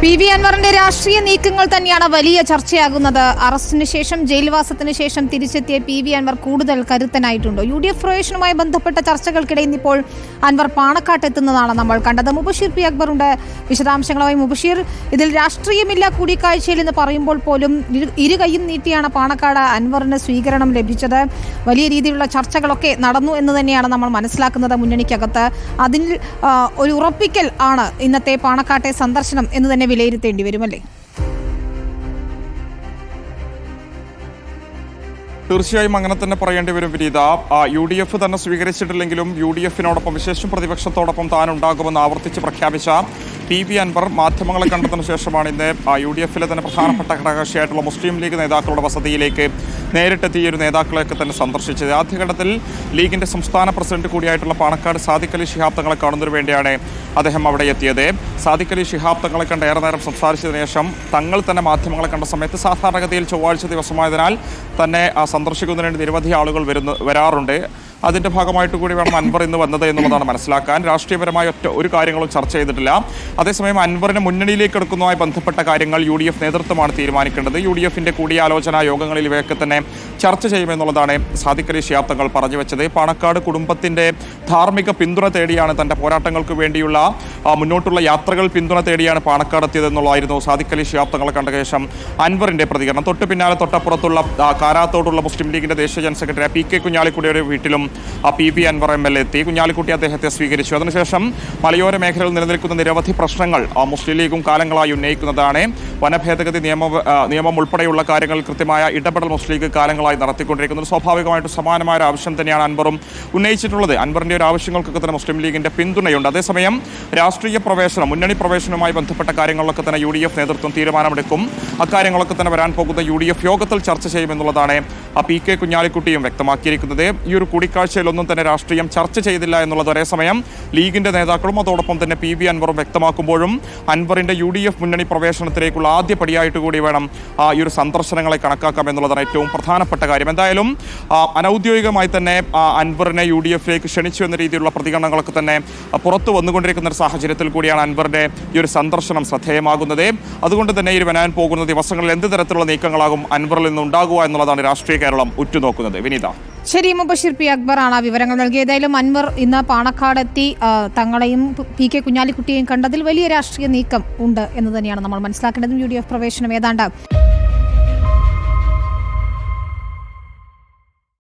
PV. അൻവറിന്റെ രാഷ്ട്രീയ നീക്കങ്ങൾ തന്നെയാണ് വലിയ ചർച്ചയാകുന്നത്. അറസ്റ്റിന് ശേഷം ജയിൽവാസത്തിന് ശേഷം തിരിച്ചെത്തിയ പി.വി. അൻവർ കൂടുതൽ കരുത്തനായിട്ടുണ്ടോ? UDF പ്രവേശനവുമായി ബന്ധപ്പെട്ട ചർച്ചകൾക്കിടെ ഇന്നിപ്പോൾ അൻവർ പാണക്കാട്ടെത്തുന്നതാണ് നമ്മൾ കണ്ടത്. മുബഷീർ പി. അക്ബർ ഉണ്ട് വിശദാംശങ്ങളുമായി. മുബഷീർ, ഇതിൽ രാഷ്ട്രീയമില്ല കൂടിക്കാഴ്ചയിൽ എന്ന് പറയുമ്പോൾ പോലും ഇരു കൈയും നീട്ടിയാണ് പാണക്കാട് അൻവറിന് സ്വീകരണം ലഭിച്ചത്. വലിയ രീതിയിലുള്ള ചർച്ചകളൊക്കെ നടന്നു എന്ന് തന്നെയാണ് നമ്മൾ മനസ്സിലാക്കുന്നത് മുന്നണിക്കകത്ത്. അതിൽ ഒരു ഉറപ്പിക്കൽ ആണ് ഇന്നത്തെ പാണക്കാട്ടെ സന്ദർശനം എന്ന് തന്നെ വിലയിരുത്തേണ്ടി വരുമല്ലേ? തീർച്ചയായും അങ്ങനെ തന്നെ പറയേണ്ടി വരും വിനീത. UDF തന്നെ സ്വീകരിച്ചിട്ടില്ലെങ്കിലും UDF-നോടൊപ്പം വിശേഷം പ്രതിപക്ഷത്തോടൊപ്പം താൻ ഉണ്ടാകുമെന്ന് ആവർത്തിച്ച് പ്രഖ്യാപിച്ച പി.വി. അൻവർ മാധ്യമങ്ങളെ കണ്ടതിനു ശേഷമാണ് ഇന്ന് UDF-ലെ തന്നെ പ്രധാനപ്പെട്ട ഘടകകക്ഷിയായിട്ടുള്ള മുസ്ലിം ലീഗ് നേതാക്കളുടെ വസതിയിലേക്ക് നേരിട്ടെത്തിയ ഒരു നേതാക്കളെയൊക്കെ തന്നെ സന്ദർശിച്ചത്. ആദ്യഘട്ടത്തിൽ ലീഗിന്റെ സംസ്ഥാന പ്രസിഡന്റ് കൂടിയായിട്ടുള്ള പാണക്കാട് സാദിഖ് അലി ശിഹാബ് തങ്ങളെ കാണുന്നതിന് വേണ്ടിയാണ് അദ്ദേഹം അവിടെ എത്തിയത്. സാദിഖ് അലി ശിഹാബ് തങ്ങളെ കണ്ട് ഏറെ നേരം സംസാരിച്ചതിന് ശേഷം തങ്ങൾ തന്നെ മാധ്യമങ്ങളെ കണ്ട സമയത്ത് സാധാരണഗതിയിൽ ചൊവ്വാഴ്ച ദിവസമായതിനാൽ തന്നെ സന്ദർശിക്കുന്നതിന് വേണ്ടി നിരവധി ആളുകൾ വരാറുണ്ട്. അതിൻ്റെ ഭാഗമായിട്ട് കൂടി വേണം അൻവർ ഇന്ന് വന്നത് എന്നുള്ളതാണ് മനസ്സിലാക്കാൻ. രാഷ്ട്രീയപരമായ ഒരു കാര്യങ്ങളും ചർച്ച ചെയ്തിട്ടില്ല. അതേസമയം അൻവറിനെ മുന്നണിയിലേക്ക് എടുക്കുന്നതുമായി ബന്ധപ്പെട്ട കാര്യങ്ങൾ UDF നേതൃത്വമാണ് തീരുമാനിക്കേണ്ടത്. UDF-ന്റെ കൂടിയാലോചനാ യോഗങ്ങളിൽ ഇവയൊക്കെ തന്നെ ചർച്ച ചെയ്യുമെന്നുള്ളതാണ് സാദിഖ് അലി ശിഹാബ് തങ്ങൾ പറഞ്ഞു വെച്ചത്. പാണക്കാട് കുടുംബത്തിൻ്റെ ധാർമ്മിക പിന്തുണ തേടിയാണ് തൻ്റെ പോരാട്ടങ്ങൾക്ക് വേണ്ടിയുള്ള മുന്നോട്ടുള്ള യാത്രകൾ പിന്തുണ തേടിയാണ് പാണക്കാട് എത്തിയതെന്നുള്ളതായിരുന്നു സാദിഖ് അലി ശിഹാബ് തങ്ങളെ കണ്ട ശേഷം അൻവറിൻ്റെ പ്രതികരണം. തൊട്ട് പിന്നാലെ തൊട്ടപ്പുറത്തുള്ള കാരാത്തോടുള്ള മുസ്ലിം ലീഗിൻ്റെ ദേശീയ ജനറൽ സെക്രട്ടറി P.K. കുഞ്ഞാലിക്കുട്ടിയുടെ വീട്ടിലും പി.വി. അൻവർ MLA എത്തി. കുഞ്ഞാലിക്കുട്ടി അദ്ദേഹത്തെ സ്വീകരിച്ചു. അതിനുശേഷം മലയോര മേഖലയിൽ നിലനിൽക്കുന്ന നിരവധി പ്രശ്നങ്ങൾ മുസ്ലിം ലീഗും കാലങ്ങളായി ഉന്നയിക്കുന്നതാണ്. വനഭേദഗതി നിയമം ഉൾപ്പെടെയുള്ള കാര്യങ്ങളിൽ കൃത്യമായ ഇടപെടൽ മുസ്ലിം ലീഗ് കാലങ്ങളായി നടത്തിക്കൊണ്ടിരിക്കുന്നത്. സ്വാഭാവികമായിട്ടും സമാനമായ ഒരു ആവശ്യം തന്നെയാണ് അൻവറും ഉന്നയിച്ചിട്ടുള്ളത്. അൻവറിൻ്റെ ഒരു ആവശ്യങ്ങൾക്കൊക്കെ തന്നെ മുസ്ലിം ലീഗിൻ്റെ പിന്തുണയുണ്ട്. അതേസമയം രാഷ്ട്രീയ പ്രവേശനം, മുന്നണി പ്രവേശനവുമായി ബന്ധപ്പെട്ട കാര്യങ്ങളിലൊക്കെ തന്നെ UDF നേതൃത്വം തീരുമാനമെടുക്കും. അക്കാര്യങ്ങളൊക്കെ തന്നെ വരാൻ പോകുന്ന UDF യോഗത്തിൽ ചർച്ച ചെയ്യുമെന്നുള്ളതാണ് P.K. കുഞ്ഞാലിക്കുട്ടിയും വ്യക്തമാക്കിയിരിക്കുന്നത്. ഈ ഒരു കൂടിക്കാഴ്ചയിലൊന്നും തന്നെ രാഷ്ട്രീയം ചർച്ച ചെയ്തില്ല എന്നുള്ളത് ഒരേസമയം ലീഗിന്റെ നേതാക്കളും അതോടൊപ്പം തന്നെ പി.വി. അൻവറും വ്യക്തമാക്കുമ്പോഴും അൻവറിന്റെ UDF മുന്നണി പ്രവേശനത്തിലേക്കുള്ള ആദ്യ പടിയായിട്ട് കൂടി വേണം ഈ ഒരു സന്ദർശനങ്ങളെ കണക്കാക്കാം എന്നുള്ളതാണ് ഏറ്റവും പ്രധാനപ്പെട്ട കാര്യം. എന്തായാലും അനൗദ്യോഗികമായി തന്നെ അൻവറിനെ UDF-ലേക്ക് ക്ഷണിച്ചു എന്ന രീതിയിലുള്ള പ്രതികരണങ്ങളൊക്കെ തന്നെ പുറത്തു വന്നുകൊണ്ടിരിക്കുന്ന ഒരു സാഹചര്യത്തിൽ കൂടിയാണ് അൻവറിന്റെ ഈ ഒരു സന്ദർശനം ശ്രദ്ധേയമാകുന്നത്. അതുകൊണ്ട് തന്നെ ഈ വരാൻ പോകുന്ന ദിവസങ്ങളിൽ എന്ത് തരത്തിലുള്ള നീക്കങ്ങളാകും അൻവറിൽ നിന്ന് ഉണ്ടാകുക എന്നുള്ളതാണ് രാഷ്ട്രീയ കേരളം ഉറ്റുനോക്കുന്നത്. വിനീത. ശരി, മുബഷീർ പി. അക്ബറാണ് വിവരങ്ങൾ നൽകിയത്. ഏതായാലും അൻവർ ഇന്ന് പാണക്കാടെത്തി തങ്ങളെയും P.K. കുഞ്ഞാലിക്കുട്ടിയെയും കണ്ടതിൽ വലിയ രാഷ്ട്രീയ നീക്കം ഉണ്ട് എന്ന് തന്നെയാണ് നമ്മൾ മനസ്സിലാക്കേണ്ടതും. UDF പ്രവേശനം ഏതാണ്ട്